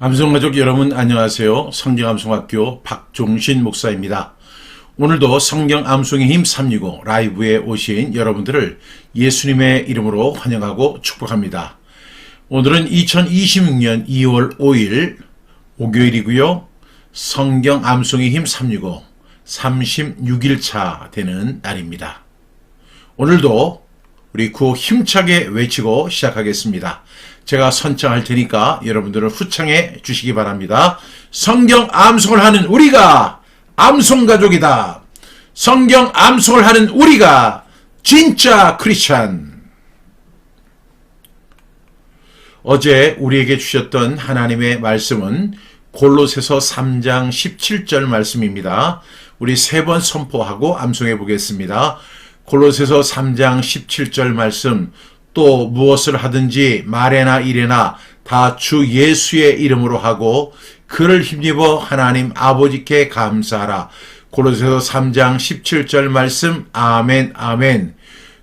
암송가족 여러분 안녕하세요. 성경암송학교 박종신 목사입니다. 오늘도 성경 암송의 힘 365 라이브에 오신 여러분들을 예수님의 이름으로 환영하고 축복합니다. 오늘은 2026년 2월 5일 목요일이고요. 성경 암송의 힘 365 36일차 되는 날입니다. 오늘도 우리 구호 힘차게 외치고 시작하겠습니다. 제가 선창할 테니까 여러분들은 후창해 주시기 바랍니다. 성경 암송을 하는 우리가 암송가족이다. 성경 암송을 하는 우리가 진짜 크리스찬. 어제 우리에게 주셨던 하나님의 말씀은 골로새서 3장 17절 말씀입니다. 우리 세 번 선포하고 암송해 보겠습니다. 골로새서 3장 17절 말씀, 또 무엇을 하든지 말에나 일에나 다 주 예수의 이름으로 하고 그를 힘입어 하나님 아버지께 감사하라. 골로새서 3장 17절 말씀, 아멘 아멘.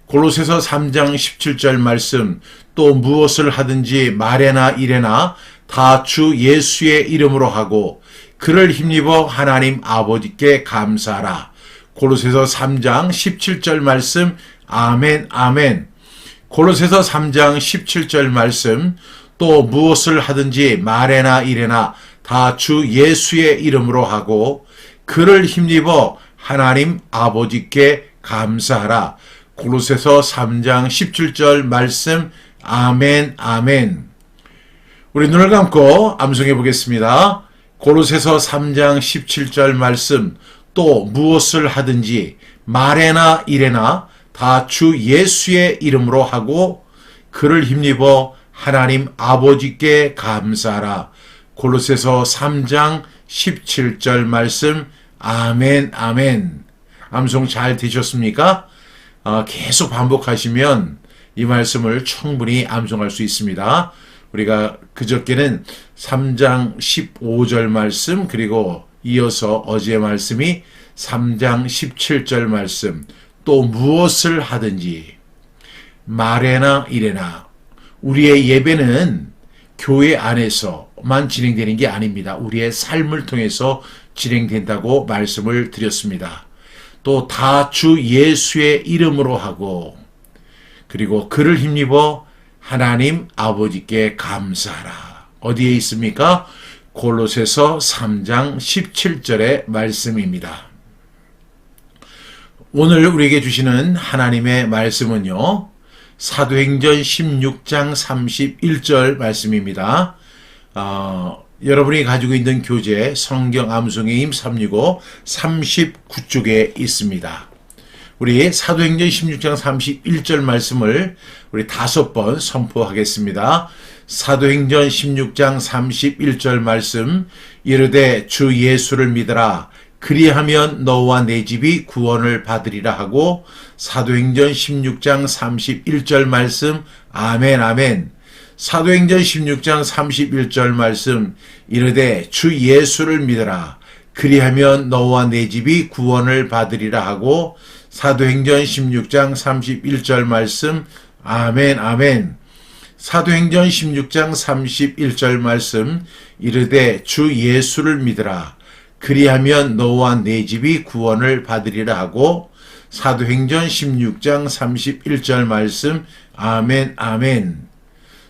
골로새서 3장 17절 말씀, 또 무엇을 하든지 말에나 일에나 다 주 예수의 이름으로 하고 그를 힘입어 하나님 아버지께 감사하라. 골로새서 3장 17절 말씀, 아멘 아멘. 골로새서 3장 17절 말씀, 또 무엇을 하든지 말에나 일에나 다 주 예수의 이름으로 하고 그를 힘입어 하나님 아버지께 감사하라. 골로새서 3장 17절 말씀, 아멘 아멘. 우리 눈을 감고 암송해 보겠습니다. 골로새서 3장 17절 말씀, 또 무엇을 하든지 말에나 일에나 다 주 예수의 이름으로 하고 그를 힘입어 하나님 아버지께 감사하라. 골로새서 3장 17절 말씀, 아멘 아멘. 암송 잘 되셨습니까? 계속 반복하시면 이 말씀을 충분히 암송할 수 있습니다. 우리가 그저께는 3장 15절 말씀, 그리고 이어서 어제의 말씀이 3장 17절 말씀, 또 무엇을 하든지 말에나 일에나. 우리의 예배는 교회 안에서만 진행되는 게 아닙니다. 우리의 삶을 통해서 진행된다고 말씀을 드렸습니다. 또 다 주 예수의 이름으로 하고 그리고 그를 힘입어 하나님 아버지께 감사하라. 어디에 있습니까? 골로새서 3장 17절의 말씀입니다. 오늘 우리에게 주시는 하나님의 말씀은요, 사도행전 16장 31절 말씀입니다. 여러분이 가지고 있는 교재 성경 암송의 힘 365 39쪽에 있습니다. 우리 사도행전 16장 31절 말씀을 우리 5번 선포하겠습니다. 사도행전 16장 31절 말씀, 이르되 주 예수를 믿으라. 그리하면 너와 내 집이 구원을 받으리라 하고, 사도행전 16장 31절 말씀, 아멘 아멘. 사도행전 16장 31절 말씀, 이르되 주 예수를 믿으라. 그리하면 너와 내 집이 구원을 받으리라 하고, 사도행전 16장 31절 말씀, 아멘 아멘. 사도행전 16장 31절 말씀, 이르되 주 예수를 믿으라. 그리하면 너와 내 집이 구원을 받으리라 하고, 사도행전 16장 31절 말씀, 아멘 아멘.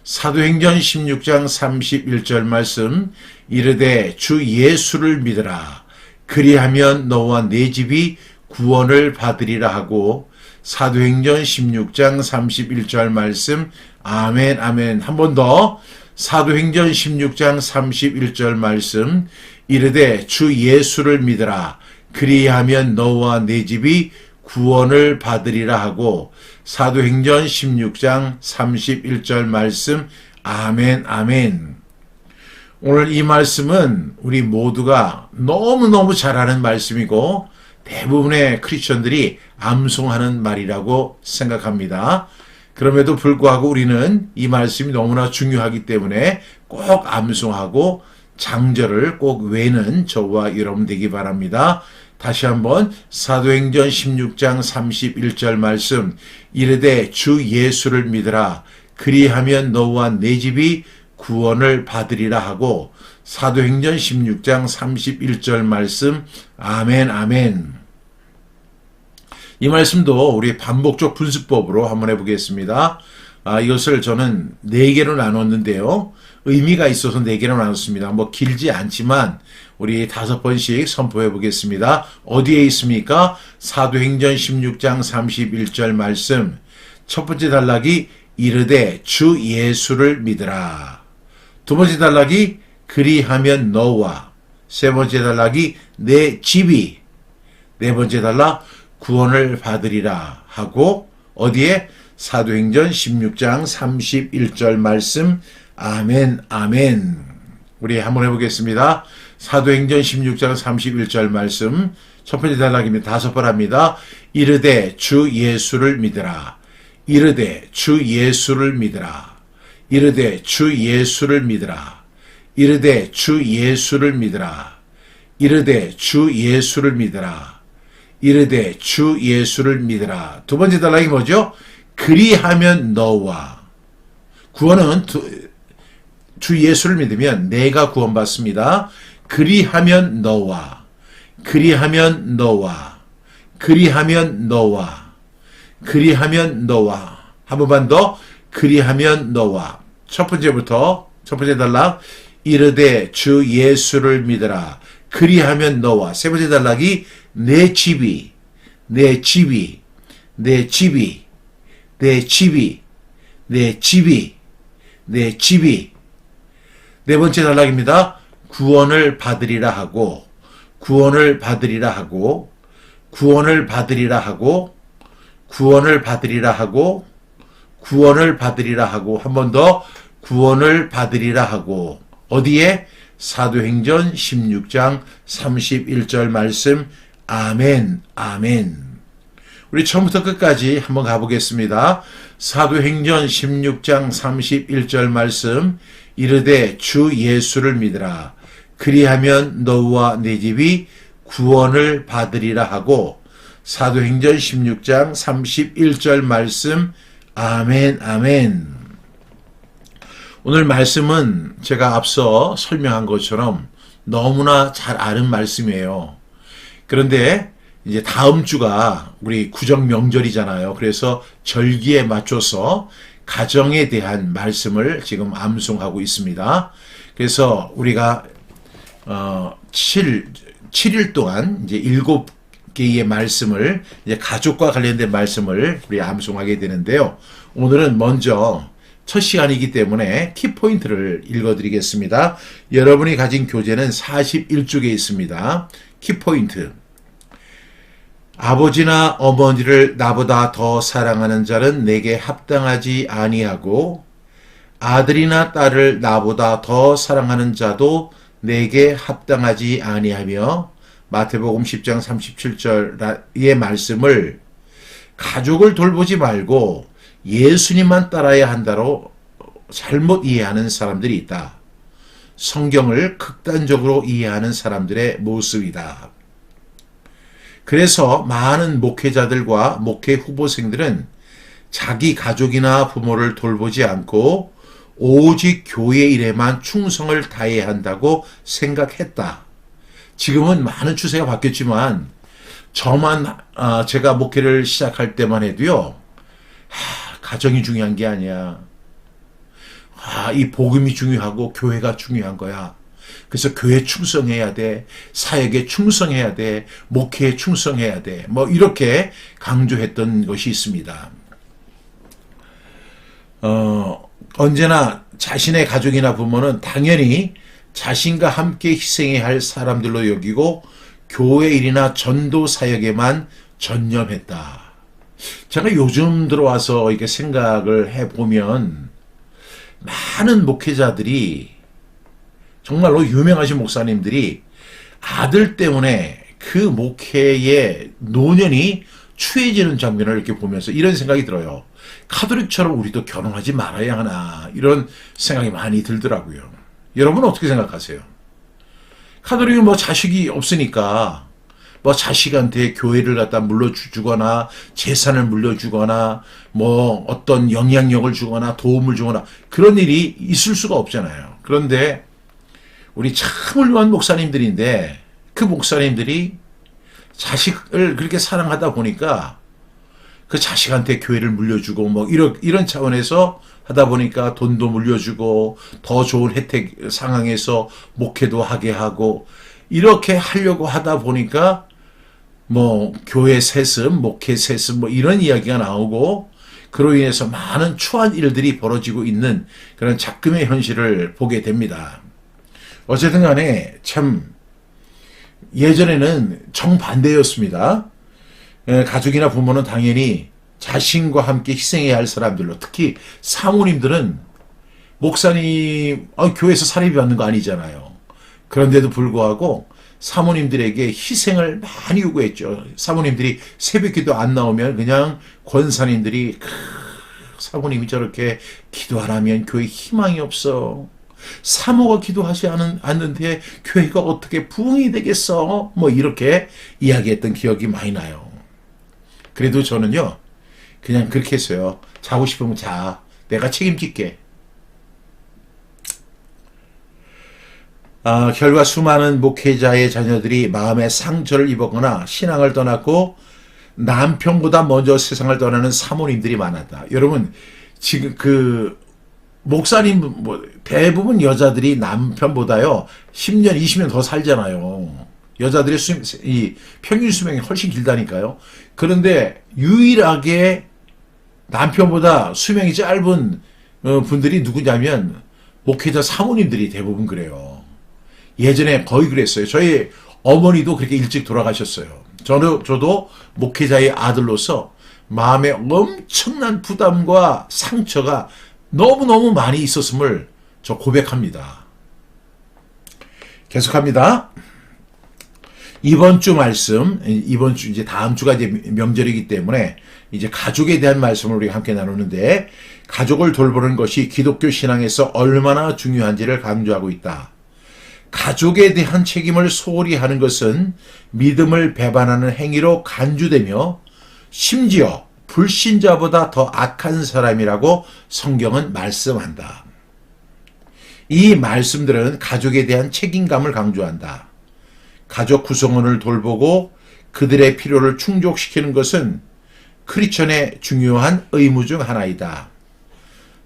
사도행전 16장 31절 말씀, 이르되 주 예수를 믿으라. 그리하면 너와 내 집이 구원을 받으리라 하고, 사도행전 16장 31절 말씀, 아멘 아멘. 한 번 더. 사도행전 16장 31절 말씀, 이르되 주 예수를 믿으라. 그리하면 너와 내 집이 구원을 받으리라 하고, 사도행전 16장 31절 말씀, 아멘 아멘. 오늘 이 말씀은 우리 모두가 너무너무 잘 아는 말씀이고 대부분의 크리스천들이 암송하는 말이라고 생각합니다. 그럼에도 불구하고 우리는 이 말씀이 너무나 중요하기 때문에 꼭 암송하고 장절을 꼭 외는 저와 여러분 되기 바랍니다. 다시 한번 사도행전 16장 31절 말씀, 이르되 주 예수를 믿으라. 그리하면 너와 내 집이 구원을 받으리라 하고 사도행전 16장 31절 말씀 아멘 아멘. 이 말씀도 우리 반복적 분수법으로 한번 해보겠습니다. 이것을 저는 4개로 나눴는데요. 의미가 있어서 4개로 나눴습니다. 뭐 길지 않지만 우리 5번씩 선포해 보겠습니다. 어디에 있습니까? 사도행전 16장 31절 말씀. 첫 번째 단락이 이르되 주 예수를 믿으라. 두 번째 단락이 그리하면 너와. 세 번째 단락이 내 집이. 네 번째 단락 구원을 받으리라 하고 어디에? 사도행전 16장 31절 말씀 아멘 아멘. 우리 한번 해보겠습니다. 사도행전 16장 31절 말씀 첫 번째 단락입니다. 5번 합니다. 이르되 주 예수를 믿으라. 이르되 주 예수를 믿으라. 이르되 주 예수를 믿으라. 이르되 주 예수를 믿으라. 이르되 주 예수를 믿으라. 이르되 주 예수를 믿으라. 두 번째 단락이 뭐죠? 그리하면 너와. 구원은 주 예수를 믿으면 내가 구원받습니다. 그리하면 너와. 그리하면 너와. 그리하면 너와. 그리하면 너와. 한 번만 더. 그리하면 너와. 첫 번째부터 첫 번째 단락 이르되 주 예수를 믿으라. 그리하면 너와. 세 번째 단락이 내 집이. 내 집이. 내 집이. 내 집이, 내 집이, 내 집이. 네 번째 단락입니다. 구원을 받으리라 하고, 구원을 받으리라 하고, 구원을 받으리라 하고, 구원을 받으리라 하고, 구원을 받으리라 하고, 한 번 더 구원을 받으리라 하고, 어디에? 사도행전 16장 31절 말씀, 아멘, 아멘. 우리 처음부터 끝까지 한번 가보겠습니다. 사도행전 16장 31절 말씀 이르되 주 예수를 믿으라. 그리하면 너와 네 집이 구원을 받으리라 하고 사도행전 16장 31절 말씀 아멘 아멘. 오늘 말씀은 제가 앞서 설명한 것처럼 너무나 잘 아는 말씀이에요. 그런데 이제 다음 주가 우리 구정 명절이잖아요. 그래서 절기에 맞춰서 가정에 대한 말씀을 지금 암송하고 있습니다. 그래서 우리가 7일 동안 이제 7개의 말씀을 이제 가족과 관련된 말씀을 우리 암송하게 되는데요. 오늘은 먼저 첫 시간이기 때문에 키포인트를 읽어드리겠습니다. 여러분이 가진 교재는 41쪽에 있습니다. 키포인트. 아버지나 어머니를 나보다 더 사랑하는 자는 내게 합당하지 아니하고 아들이나 딸을 나보다 더 사랑하는 자도 내게 합당하지 아니하며 마태복음 10장 37절의 말씀을 가족을 돌보지 말고 예수님만 따라야 한다로 잘못 이해하는 사람들이 있다. 성경을 극단적으로 이해하는 사람들의 모습이다. 그래서 많은 목회자들과 목회 후보생들은 자기 가족이나 부모를 돌보지 않고 오직 교회 일에만 충성을 다해야 한다고 생각했다. 지금은 많은 추세가 바뀌었지만 제가 목회를 시작할 때만 해도요. 가정이 중요한 게 아니야. 이 복음이 중요하고 교회가 중요한 거야. 그래서 교회에 충성해야 돼. 사역에 충성해야 돼. 목회에 충성해야 돼. 뭐 이렇게 강조했던 것이 있습니다. 언제나 자신의 가족이나 부모는 당연히 자신과 함께 희생해야 할 사람들로 여기고 교회 일이나 전도 사역에만 전념했다. 제가 요즘 들어와서 이렇게 생각을 해보면 많은 목회자들이 정말로 유명하신 목사님들이 아들 때문에 그 목회의 노년이 추해지는 장면을 이렇게 보면서 이런 생각이 들어요. 카톨릭처럼 우리도 결혼하지 말아야 하나 이런 생각이 많이 들더라고요. 여러분은 어떻게 생각하세요? 카톨릭은 뭐 자식이 없으니까 뭐 자식한테 교회를 갖다 물려주거나 재산을 물려주거나 뭐 어떤 영향력을 주거나 도움을 주거나 그런 일이 있을 수가 없잖아요. 그런데 우리 참 훌륭한 목사님들인데 그 목사님들이 자식을 그렇게 사랑하다 보니까 그 자식한테 교회를 물려주고 뭐 이런 차원에서 하다 보니까 돈도 물려주고 더 좋은 혜택 상황에서 목회도 하게 하고 이렇게 하려고 하다 보니까 뭐 교회 세습, 목회 세습 뭐 이런 이야기가 나오고 그로 인해서 많은 추한 일들이 벌어지고 있는 그런 작금의 현실을 보게 됩니다. 어쨌든 간에 참 예전에는 정반대였습니다. 가족이나 부모는 당연히 자신과 함께 희생해야 할 사람들로 특히 사모님들은 목사님 교회에서 사례비 받는 거 아니잖아요. 그런데도 불구하고 사모님들에게 희생을 많이 요구했죠. 사모님들이 새벽기도 안 나오면 그냥 권사님들이 사모님이 저렇게 기도 안 하면 교회 희망이 없어. 사모가 기도하지 않는데 교회가 어떻게 부흥이 되겠어? 뭐 이렇게 이야기했던 기억이 많이 나요. 그래도 저는요 그냥 그렇게 했어요. 자고 싶으면 자. 내가 책임질게. 결과 수많은 목회자의 자녀들이 마음의 상처를 입었거나 신앙을 떠났고 남편보다 먼저 세상을 떠나는 사모님들이 많았다. 여러분 지금 그 목사님 뭐 대부분 여자들이 남편보다요 10년 20년 더 살잖아요. 여자들의 이 평균 수명이 훨씬 길다니까요. 그런데 유일하게 남편보다 수명이 짧은 분들이 누구냐면 목회자 사모님들이 대부분 그래요. 예전에 거의 그랬어요. 저희 어머니도 그렇게 일찍 돌아가셨어요. 저도 목회자의 아들로서 마음에 엄청난 부담과 상처가 너무너무 많이 있었음을 저 고백합니다. 계속합니다. 이번 주 말씀, 이번 주 이제 다음 주가 이제 명절이기 때문에 이제 가족에 대한 말씀을 우리가 함께 나누는데 가족을 돌보는 것이 기독교 신앙에서 얼마나 중요한지를 강조하고 있다. 가족에 대한 책임을 소홀히 하는 것은 믿음을 배반하는 행위로 간주되며 심지어 불신자보다 더 악한 사람이라고 성경은 말씀한다. 이 말씀들은 가족에 대한 책임감을 강조한다. 가족 구성원을 돌보고 그들의 필요를 충족시키는 것은 크리스천의 중요한 의무 중 하나이다.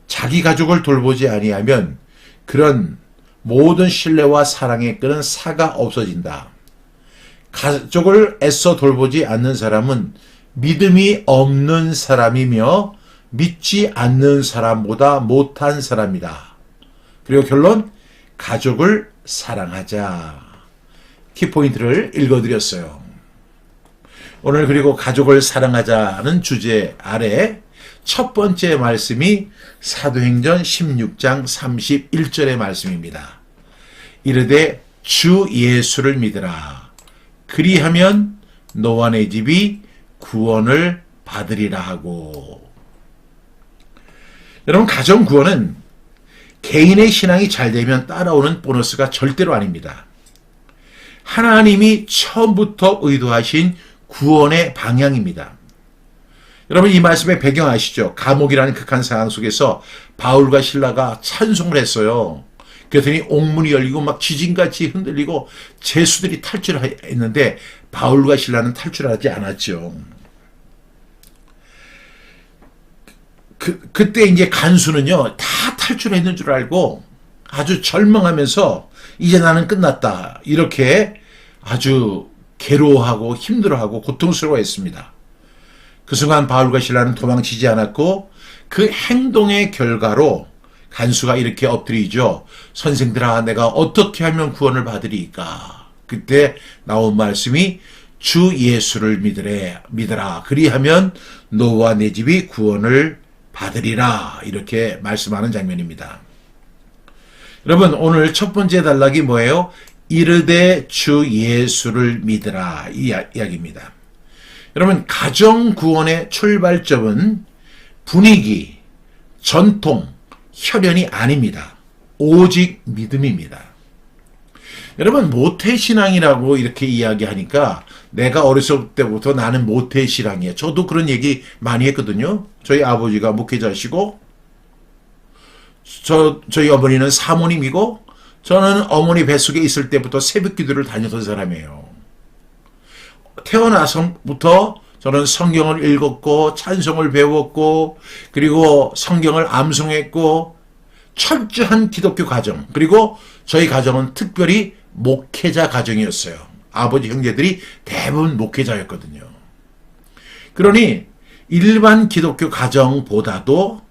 자기 가족을 돌보지 아니하면 그런 모든 신뢰와 사랑에 끄는 사가 없어진다. 가족을 애써 돌보지 않는 사람은 믿음이 없는 사람이며 믿지 않는 사람보다 못한 사람이다. 그리고 결론, 가족을 사랑하자. 키포인트를 읽어드렸어요. 오늘 그리고 가족을 사랑하자는 주제 아래 첫 번째 말씀이 사도행전 16장 31절의 말씀입니다. 이르되 주 예수를 믿으라. 그리하면 너와 내 집이 구원을 받으리라 하고. 여러분, 가정 구원은 개인의 신앙이 잘 되면 따라오는 보너스가 절대로 아닙니다. 하나님이 처음부터 의도하신 구원의 방향입니다. 여러분, 이 말씀의 배경 아시죠? 감옥이라는 극한 상황 속에서 바울과 실라가 찬송을 했어요. 그랬더니 옥문이 열리고 막 지진같이 흔들리고 죄수들이 탈출했는데 바울과 실라는 탈출하지 않았죠. 그때 이제 간수는요, 다 탈출했는 줄 알고 아주 절망하면서 이제 나는 끝났다. 이렇게 아주 괴로워하고 힘들어하고 고통스러워했습니다. 그 순간 바울과 실라는 도망치지 않았고 그 행동의 결과로 간수가 이렇게 엎드리죠. 선생들아, 내가 어떻게 하면 구원을 받으리까? 그때 나온 말씀이 주 예수를 믿으라. 그리하면 너와 내 집이 구원을 받으리라. 이렇게 말씀하는 장면입니다. 여러분, 오늘 첫 번째 단락이 뭐예요? 이르되 주 예수를 믿으라. 이 이야기입니다. 여러분, 가정 구원의 출발점은 분위기, 전통, 혈연이 아닙니다. 오직 믿음입니다. 여러분, 모태신앙이라고 이렇게 이야기하니까 내가 어렸을 때부터 나는 모태신앙이에요. 저도 그런 얘기 많이 했거든요. 저희 아버지가 목회자시고 저희 어머니는 사모님이고 저는 어머니 뱃속에 있을 때부터 새벽 기도를 다녔던 사람이에요. 태어나서부터 저는 성경을 읽었고 찬송을 배웠고 그리고 성경을 암송했고 철저한 기독교 가정, 그리고 저희 가정은 특별히 목회자 가정이었어요. 아버지 형제들이 대부분 목회자였거든요. 그러니 일반 기독교 가정보다도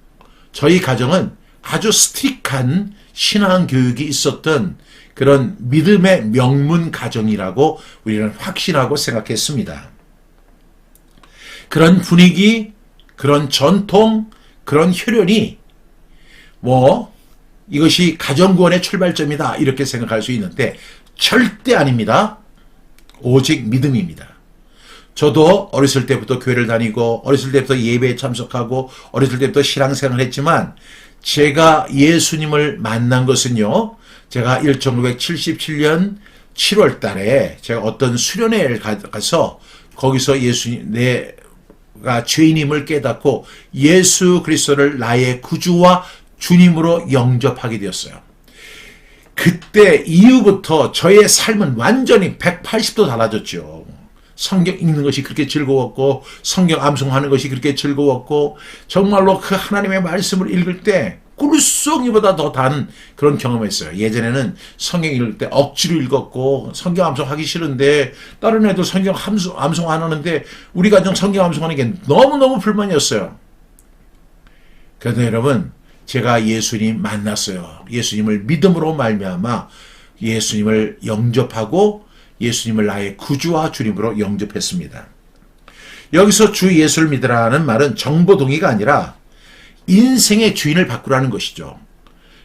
저희 가정은 아주 스틱한 신앙 교육이 있었던 그런 믿음의 명문 가정이라고 우리는 확신하고 생각했습니다. 그런 분위기, 그런 전통, 그런 혈연이 이것이 가정구원의 출발점이다 이렇게 생각할 수 있는데 절대 아닙니다. 오직 믿음입니다. 저도 어렸을 때부터 교회를 다니고 어렸을 때부터 예배에 참석하고 어렸을 때부터 신앙생활을 했지만 제가 예수님을 만난 것은요. 제가 1977년 7월 달에 제가 어떤 수련회를 가서 거기서 예수님, 내가 죄인임을 깨닫고 예수 그리스도를 나의 구주와 주님으로 영접하게 되었어요. 그때 이후부터 저의 삶은 완전히 180도 달라졌죠. 성경 읽는 것이 그렇게 즐거웠고 성경 암송하는 것이 그렇게 즐거웠고 정말로 그 하나님의 말씀을 읽을 때 꿀송이보다 더 단 그런 경험을 했어요. 예전에는 성경 읽을 때 억지로 읽었고 성경 암송하기 싫은데 다른 애들 성경 암송 안 하는데 우리 가정 성경 암송하는 게 너무너무 불만이었어요. 그런데 여러분, 제가 예수님 만났어요. 예수님을 믿음으로 말미암아 예수님을 영접하고 예수님을 나의 구주와 주님으로 영접했습니다. 여기서 주 예수를 믿으라는 말은 정보동의가 아니라 인생의 주인을 바꾸라는 것이죠.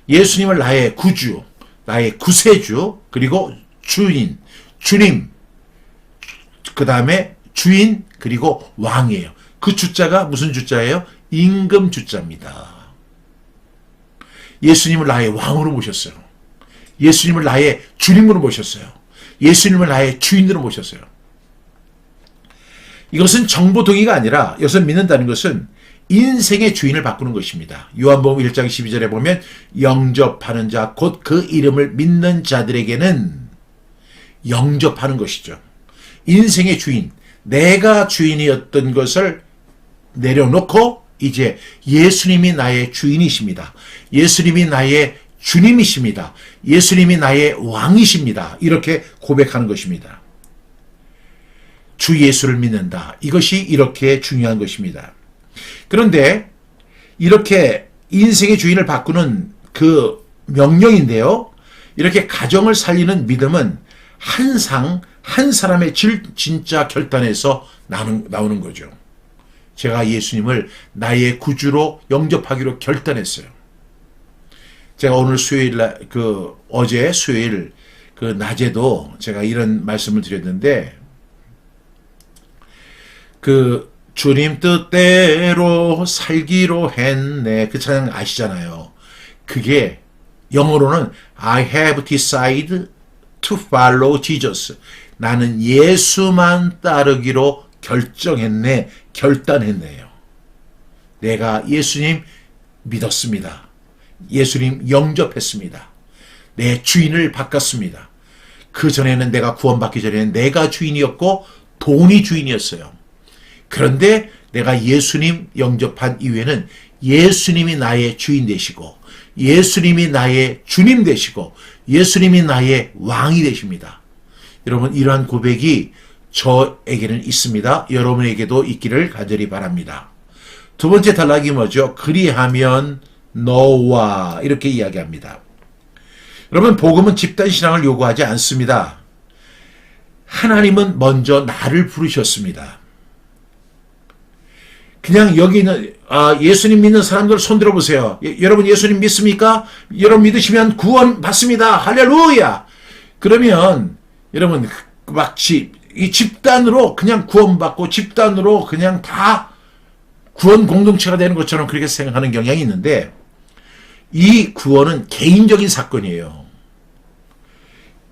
예수님을 나의 구주, 나의 구세주, 그리고 주인, 주님, 그 다음에 주인, 그리고 왕이에요. 그 주자가 무슨 주자예요? 임금 주자입니다. 예수님을 나의 왕으로 모셨어요. 예수님을 나의 주님으로 모셨어요. 예수님을 나의 주인으로 모셨어요. 이것은 정보동의가 아니라 여기서 믿는다는 것은 인생의 주인을 바꾸는 것입니다. 요한복음 1장 12절에 보면 영접하는 자 곧 그 이름을 믿는 자들에게는 영접하는 것이죠. 인생의 주인, 내가 주인이었던 것을 내려놓고 이제 예수님이 나의 주인이십니다. 예수님이 나의 주님이십니다. 예수님이 나의 왕이십니다. 이렇게 고백하는 것입니다. 주 예수를 믿는다. 이것이 이렇게 중요한 것입니다. 그런데 이렇게 인생의 주인을 바꾸는 그 명령인데요. 이렇게 가정을 살리는 믿음은 항상 한 사람의 진짜 결단에서 나오는 거죠. 제가 예수님을 나의 구주로 영접하기로 결단했어요. 제가 오늘 어제 수요일 그 낮에도 제가 이런 말씀을 드렸는데, 그 주님 뜻대로 살기로 했네. 그 찬양 아시잖아요. 그게 영어로는 I have decided to follow Jesus. 나는 예수만 따르기로 결정했네. 결단했네요. 내가 예수님 믿었습니다. 예수님 영접했습니다. 내 주인을 바꿨습니다. 그 전에는 내가 구원받기 전에는 내가 주인이었고 돈이 주인이었어요. 그런데 내가 예수님 영접한 이후에는 예수님이 나의 주인 되시고 예수님이 나의 주님 되시고 예수님이 나의 왕이 되십니다. 여러분, 이러한 고백이 저에게는 있습니다. 여러분에게도 있기를 간절히 바랍니다. 두 번째 단락이 뭐죠? 그리하면 너와 이렇게 이야기합니다. 여러분, 복음은 집단신앙을 요구하지 않습니다. 하나님은 먼저 나를 부르셨습니다. 그냥 여기는 예수님 믿는 사람들 손 들어보세요. 여러분 예수님 믿습니까? 여러분 믿으시면 구원 받습니다. 할렐루야. 그러면 여러분 이 집단으로 그냥 구원받고 집단으로 그냥 다 구원 공동체가 되는 것처럼 그렇게 생각하는 경향이 있는데, 이 구원은 개인적인 사건이에요.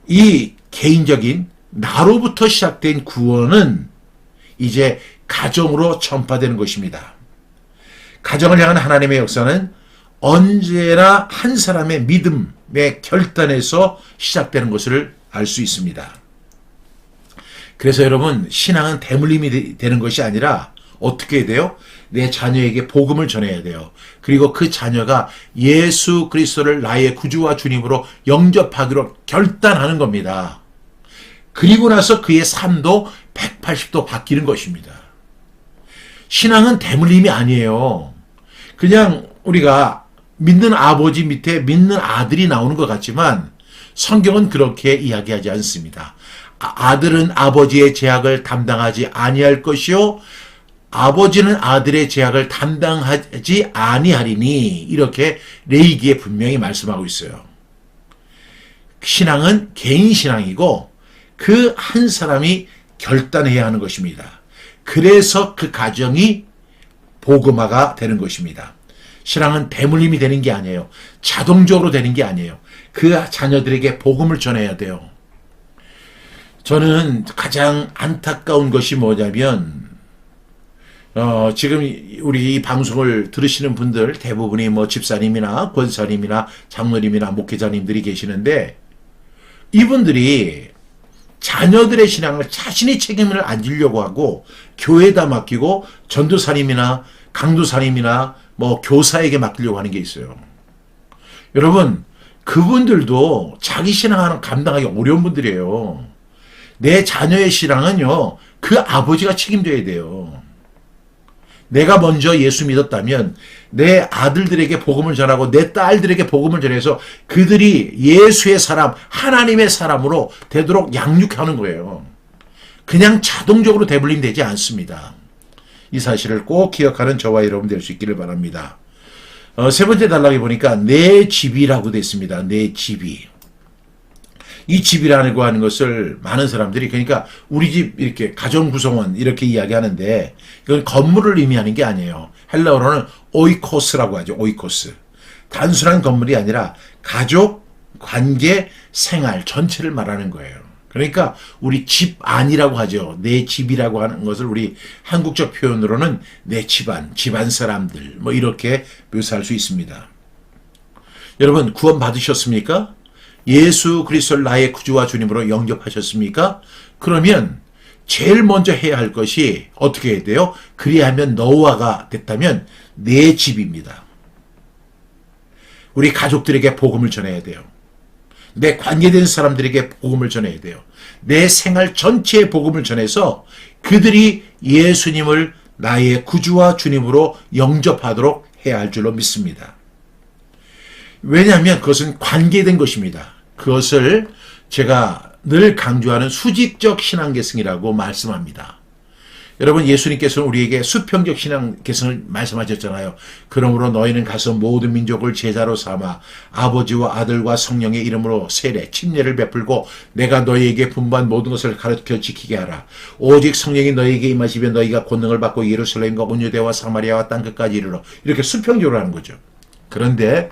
이 개인적인 나로부터 시작된 구원은 이제 가정으로 전파되는 것입니다. 가정을 향한 하나님의 역사는 언제나 한 사람의 믿음의 결단에서 시작되는 것을 알 수 있습니다. 그래서 여러분, 신앙은 대물림이 되는 것이 아니라 어떻게 돼요? 내 자녀에게 복음을 전해야 돼요. 그리고 그 자녀가 예수 그리스도를 나의 구주와 주님으로 영접하기로 결단하는 겁니다. 그리고 나서 그의 삶도 180도 바뀌는 것입니다. 신앙은 대물림이 아니에요. 그냥 우리가 믿는 아버지 밑에 믿는 아들이 나오는 것 같지만 성경은 그렇게 이야기하지 않습니다. 아들은 아버지의 죄악을 담당하지 아니할 것이요 아버지는 아들의 죄악을 담당하지 아니하리니, 이렇게 레위기에 분명히 말씀하고 있어요. 신앙은 개인 신앙이고 그 한 사람이 결단해야 하는 것입니다. 그래서 그 가정이 복음화가 되는 것입니다. 신앙은 대물림이 되는 게 아니에요. 자동적으로 되는 게 아니에요. 그 자녀들에게 복음을 전해야 돼요. 저는 가장 안타까운 것이 뭐냐면 지금 우리 이 방송을 들으시는 분들 대부분이 뭐 집사님이나 권사님이나 장로님이나 목회자님들이 계시는데, 이분들이 자녀들의 신앙을 자신이 책임을 안 지려고 하고 교회에다 맡기고 전도사님이나 강도사님이나 뭐 교사에게 맡기려고 하는 게 있어요. 여러분, 그분들도 자기 신앙을 감당하기 어려운 분들이에요. 내 자녀의 신앙은요, 그 아버지가 책임져야 돼요. 내가 먼저 예수 믿었다면 내 아들들에게 복음을 전하고 내 딸들에게 복음을 전해서 그들이 예수의 사람, 하나님의 사람으로 되도록 양육하는 거예요. 그냥 자동적으로 대물림 되지 않습니다. 이 사실을 꼭 기억하는 저와 여러분 될 수 있기를 바랍니다. 세 번째 단락에 보니까 내 집이라고 되어 있습니다. 내 집이. 이 집이라고 하는 것을 많은 사람들이, 그러니까 우리 집 이렇게 가정 구성원 이렇게 이야기하는데 이건 건물을 의미하는 게 아니에요. 헬라어로는 오이코스라고 하죠. 오이코스. 단순한 건물이 아니라 가족, 관계, 생활 전체를 말하는 거예요. 그러니까 우리 집 안이라고 하죠. 내 집이라고 하는 것을 우리 한국적 표현으로는 내 집안, 집안 사람들 뭐 이렇게 묘사할 수 있습니다. 여러분, 구원 받으셨습니까? 예수 그리스도를 나의 구주와 주님으로 영접하셨습니까? 그러면 제일 먼저 해야 할 것이 어떻게 해야 돼요? 그리하면 너와가 됐다면 내 집입니다. 우리 가족들에게 복음을 전해야 돼요. 내 관계된 사람들에게 복음을 전해야 돼요. 내 생활 전체에 복음을 전해서 그들이 예수님을 나의 구주와 주님으로 영접하도록 해야 할 줄로 믿습니다. 왜냐하면 그것은 관계된 것입니다. 그것을 제가 늘 강조하는 수직적 신앙계승이라고 말씀합니다. 여러분, 예수님께서는 우리에게 수평적 신앙계승을 말씀하셨잖아요. 그러므로 너희는 가서 모든 민족을 제자로 삼아 아버지와 아들과 성령의 이름으로 세례, 침례를 베풀고 내가 너희에게 분부한 모든 것을 가르쳐 지키게 하라. 오직 성령이 너희에게 임하시면 너희가 권능을 받고 예루살렘과 온 유대와 사마리아와 땅끝까지 이르러, 이렇게 수평적으로 하는 거죠. 그런데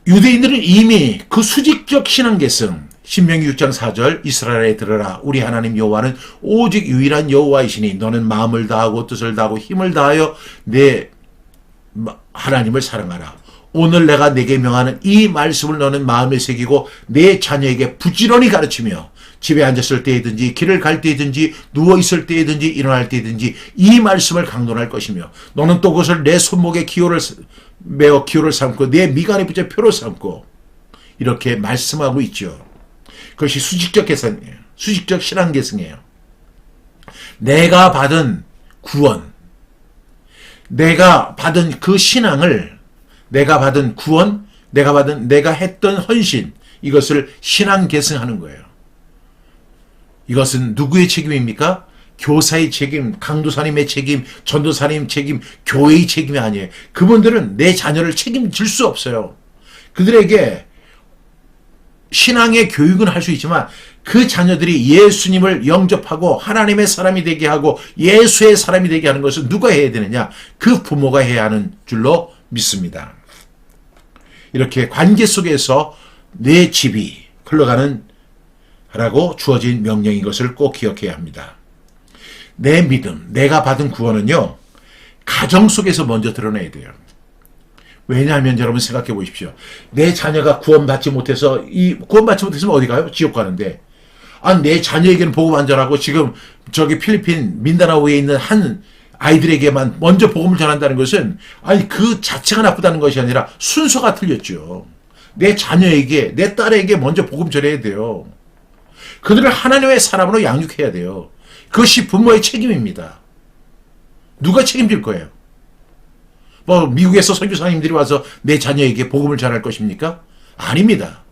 유대인들은 이미 그 수직적 신앙계승, 신명기 6장 4절 이스라엘에 들으라. 우리 하나님 여호와는 오직 유일한 여호와이시니 너는 마음을 다하고 뜻을 다하고 힘을 다하여 내 하나님을 사랑하라. 오늘 내가 내게 명하는 이 말씀을 너는 마음에 새기고 내 자녀에게 부지런히 가르치며 집에 앉았을 때이든지 길을 갈 때이든지 누워있을 때이든지 일어날 때이든지 이 말씀을 강론할 것이며 너는 또 그것을 내 손목에 메어 기호를 삼고 내 미간에 붙여 표로 삼고, 이렇게 말씀하고 있죠. 그것이 수직적 계산이에요. 수직적 신앙 계승이에요. 내가 받은 구원, 내가 받은 그 신앙을, 내가 받은 구원, 내가 했던 헌신, 이것을 신앙 계승하는 거예요. 이것은 누구의 책임입니까? 교사의 책임, 강도사님의 책임, 전도사님 책임, 교회의 책임이 아니에요. 그분들은 내 자녀를 책임질 수 없어요. 그들에게 신앙의 교육은 할 수 있지만 그 자녀들이 예수님을 영접하고 하나님의 사람이 되게 하고 예수의 사람이 되게 하는 것을 누가 해야 되느냐? 그 부모가 해야 하는 줄로 믿습니다. 이렇게 관계 속에서 내 집이, 흘러가는 라고 주어진 명령인 것을 꼭 기억해야 합니다. 내 믿음, 내가 받은 구원은요, 가정 속에서 먼저 드러내야 돼요. 왜냐하면 여러분 생각해 보십시오. 내 자녀가 구원받지 못해서, 구원받지 못했으면 어디 가요? 지옥 가는데. 내 자녀에게는 복음 안 전하고 지금 저기 필리핀 민다나오에 있는 한 아이들에게만 먼저 복음을 전한다는 것은, 그 자체가 나쁘다는 것이 아니라 순서가 틀렸죠. 내 자녀에게, 내 딸에게 먼저 복음 전해야 돼요. 그들을 하나님의 사람으로 양육해야 돼요. 그것이 부모의 책임입니다. 누가 책임질 거예요? 미국에서 선교사님들이 와서 내 자녀에게 복음을 전할 것입니까? 아닙니다.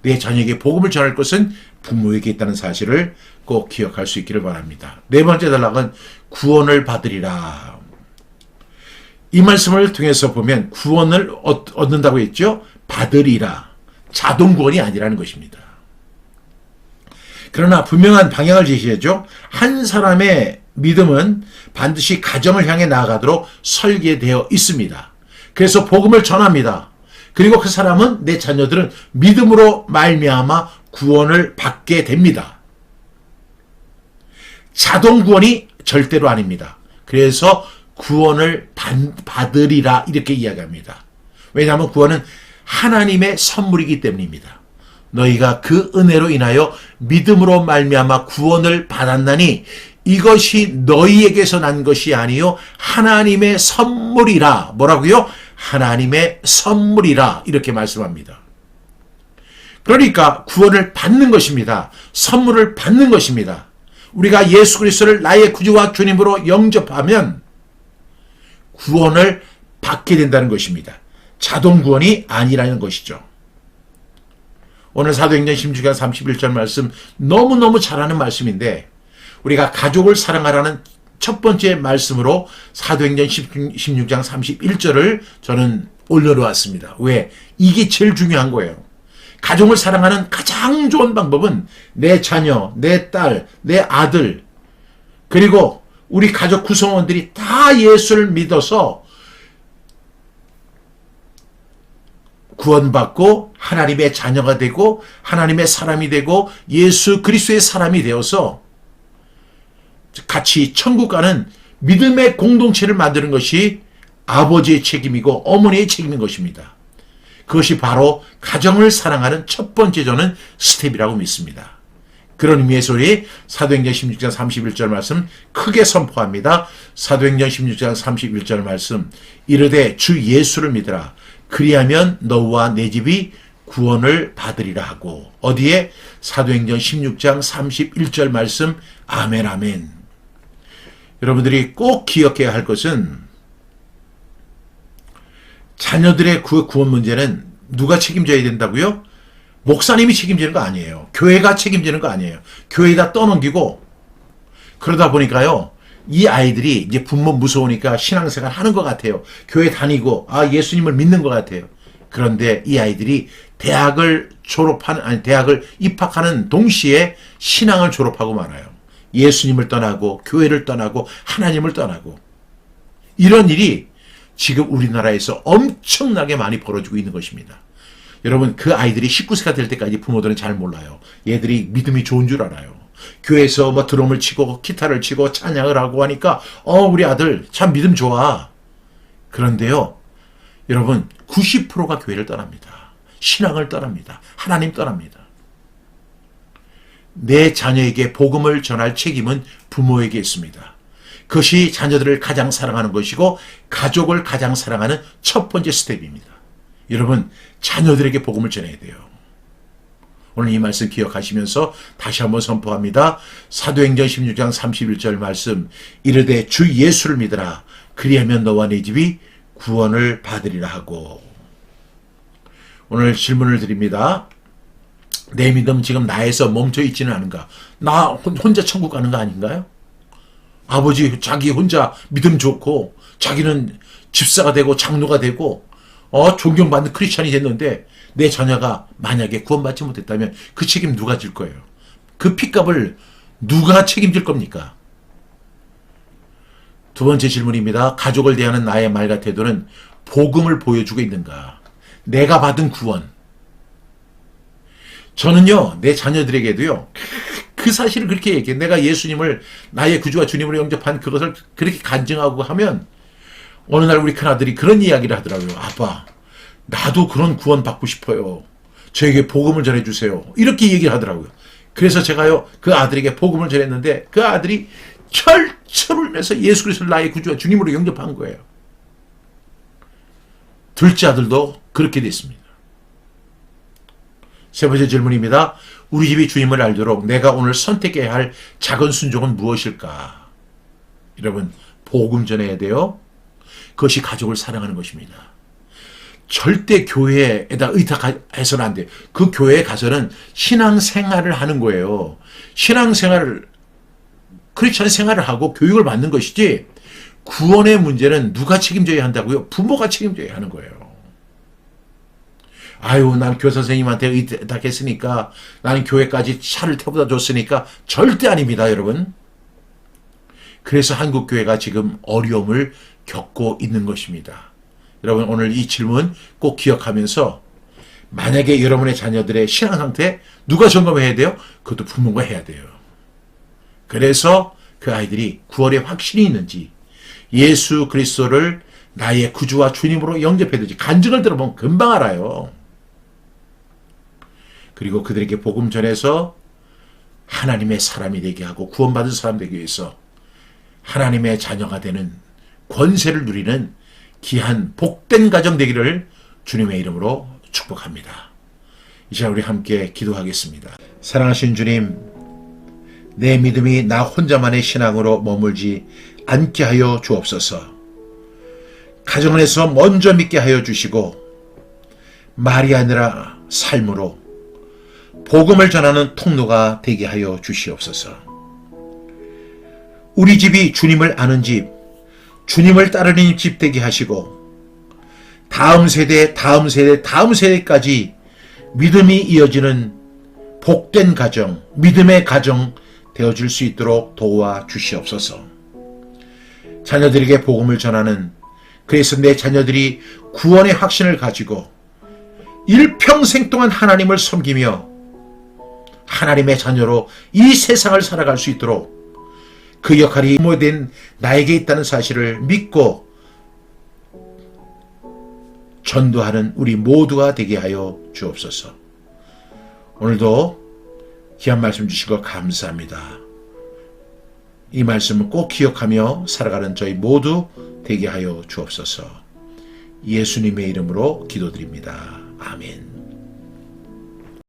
내 자녀에게 복음을 전할 것은 부모에게 있다는 사실을 꼭 기억할 수 있기를 바랍니다. 네 번째 단락은 구원을 받으리라. 이 말씀을 통해서 보면 구원을 얻는다고 했죠? 받으리라. 자동 구원이 아니라는 것입니다. 그러나 분명한 방향을 제시하죠. 한 사람의 믿음은 반드시 가정을 향해 나아가도록 설계되어 있습니다. 그래서 복음을 전합니다. 그리고 그 사람은, 내 자녀들은 믿음으로 말미암아 구원을 받게 됩니다. 자동 구원이 절대로 아닙니다. 그래서 구원을 받으리라 이렇게 이야기합니다. 왜냐하면 구원은 하나님의 선물이기 때문입니다. 너희가 그 은혜로 인하여 믿음으로 말미암아 구원을 받았나니 이것이 너희에게서 난 것이 아니요 하나님의 선물이라. 뭐라고요? 하나님의 선물이라 이렇게 말씀합니다. 그러니까 구원을 받는 것입니다. 선물을 받는 것입니다. 우리가 예수 그리스도를 나의 구주와 주님으로 영접하면 구원을 받게 된다는 것입니다. 자동 구원이 아니라는 것이죠. 오늘 사도행전 16장 31절 말씀 너무너무 잘하는 말씀인데, 우리가 가족을 사랑하라는 첫 번째 말씀으로 사도행전 16장 31절을 저는 올려놓았습니다. 왜? 이게 제일 중요한 거예요. 가족을 사랑하는 가장 좋은 방법은 내 자녀, 내 딸, 내 아들, 그리고 우리 가족 구성원들이 다 예수를 믿어서 구원받고 하나님의 자녀가 되고 하나님의 사람이 되고 예수 그리스도의 사람이 되어서 같이 천국 가는 믿음의 공동체를 만드는 것이 아버지의 책임이고 어머니의 책임인 것입니다. 그것이 바로 가정을 사랑하는 첫 번째 저는 스텝이라고 믿습니다. 그런 의미에서 우리 사도행전 16장 31절 말씀 크게 선포합니다. 사도행전 16장 31절 말씀 이르되 주 예수를 믿으라. 그리하면 너와 내 집이 구원을 받으리라 하고, 어디에? 사도행전 16장 31절 말씀. 아멘 아멘. 여러분들이 꼭 기억해야 할 것은 자녀들의 구원 문제는 누가 책임져야 된다고요? 목사님이 책임지는 거 아니에요. 교회가 책임지는 거 아니에요. 교회에다 떠넘기고, 그러다 보니까요, 이 아이들이 이제 부모 무서우니까 신앙생활 하는 것 같아요. 교회 다니고, 예수님을 믿는 것 같아요. 그런데 이 아이들이 대학을 입학하는 동시에 신앙을 졸업하고 말아요. 예수님을 떠나고, 교회를 떠나고, 하나님을 떠나고. 이런 일이 지금 우리나라에서 엄청나게 많이 벌어지고 있는 것입니다. 여러분, 그 아이들이 19세가 될 때까지 부모들은 잘 몰라요. 얘들이 믿음이 좋은 줄 알아요. 교회에서 드럼을 치고 기타를 치고 찬양을 하고 하니까 우리 아들 참 믿음 좋아. 그런데요, 여러분 90%가 교회를 떠납니다. 신앙을 떠납니다. 하나님 떠납니다. 내 자녀에게 복음을 전할 책임은 부모에게 있습니다. 그것이 자녀들을 가장 사랑하는 것이고 가족을 가장 사랑하는 첫 번째 스텝입니다. 여러분, 자녀들에게 복음을 전해야 돼요. 오늘 이 말씀 기억하시면서 다시 한번 선포합니다. 사도행전 16장 31절 말씀 이르되 주 예수를 믿으라. 그리하면 너와 네 집이 구원을 받으리라 하고. 오늘 질문을 드립니다. 내 믿음 지금 나에서 멈춰 있지는 않은가? 나 혼자 천국 가는 거 아닌가요? 아버지 자기 혼자 믿음 좋고 자기는 집사가 되고 장로가 되고 존경받는 크리스찬이 됐는데 내 자녀가 만약에 구원받지 못했다면 그 책임 누가 질 거예요? 그 핏값을 누가 책임질 겁니까? 두 번째 질문입니다. 가족을 대하는 나의 말과 태도는 복음을 보여주고 있는가? 내가 받은 구원, 저는요, 내 자녀들에게도요, 그 사실을 그렇게 얘기해. 내가 예수님을 나의 구주와 주님으로 영접한 그것을 그렇게 간증하고 하면, 어느 날 우리 큰아들이 그런 이야기를 하더라고요. 아빠, 나도 그런 구원 받고 싶어요. 저에게 복음을 전해주세요. 이렇게 얘기를 하더라고요. 그래서 제가요, 그 아들에게 복음을 전했는데, 그 아들이 철철 울면서 예수 그리스도를 나의 구주와 주님으로 영접한 거예요. 둘째 아들도 그렇게 됐습니다. 세 번째 질문입니다. 우리 집이 주님을 알도록 내가 오늘 선택해야 할 작은 순종은 무엇일까? 여러분, 복음 전해야 돼요. 그것이 가족을 사랑하는 것입니다. 절대 교회에다 의탁해서는 안 돼요. 그 교회에 가서는 신앙생활을 하는 거예요. 신앙생활을, 크리스천 생활을 하고 교육을 받는 것이지, 구원의 문제는 누가 책임져야 한다고요? 부모가 책임져야 하는 거예요. 아유, 난 교사 선생님한테 의탁했으니까, 나는 교회까지 차를 태워다 줬으니까, 절대 아닙니다, 여러분. 그래서 한국교회가 지금 어려움을 겪고 있는 것입니다. 여러분, 오늘 이 질문 꼭 기억하면서, 만약에 여러분의 자녀들의 신앙 상태 누가 점검해야 돼요? 그것도 부모가 해야 돼요. 그래서 그 아이들이 구원의 확신이 있는지, 예수 그리스도를 나의 구주와 주님으로 영접해야 되지, 간증을 들어보면 금방 알아요. 그리고 그들에게 복음 전해서 하나님의 사람이 되게 하고 구원받은 사람 되기 위해서 하나님의 자녀가 되는 권세를 누리는 귀한 복된 가정 되기를 주님의 이름으로 축복합니다. 이 시간 우리 함께 기도하겠습니다. 사랑하신 주님, 내 믿음이 나 혼자만의 신앙으로 머물지 않게 하여 주옵소서. 가정 안에서 먼저 믿게 하여 주시고, 말이 아니라 삶으로 복음을 전하는 통로가 되게 하여 주시옵소서. 우리 집이 주님을 아는 집, 주님을 따르는 집 되게 하시고, 다음 세대, 다음 세대, 다음 세대까지 믿음이 이어지는 복된 가정, 믿음의 가정 되어줄 수 있도록 도와 주시옵소서. 자녀들에게 복음을 전하는, 그래서 내 자녀들이 구원의 확신을 가지고 일평생 동안 하나님을 섬기며 하나님의 자녀로 이 세상을 살아갈 수 있도록 그 역할이 부모된 나에게 있다는 사실을 믿고 전도하는 우리 모두가 되게 하여 주옵소서. 오늘도 귀한 말씀 주시고 감사합니다. 이 말씀을 꼭 기억하며 살아가는 저희 모두 되게 하여 주옵소서. 예수님의 이름으로 기도드립니다. 아멘.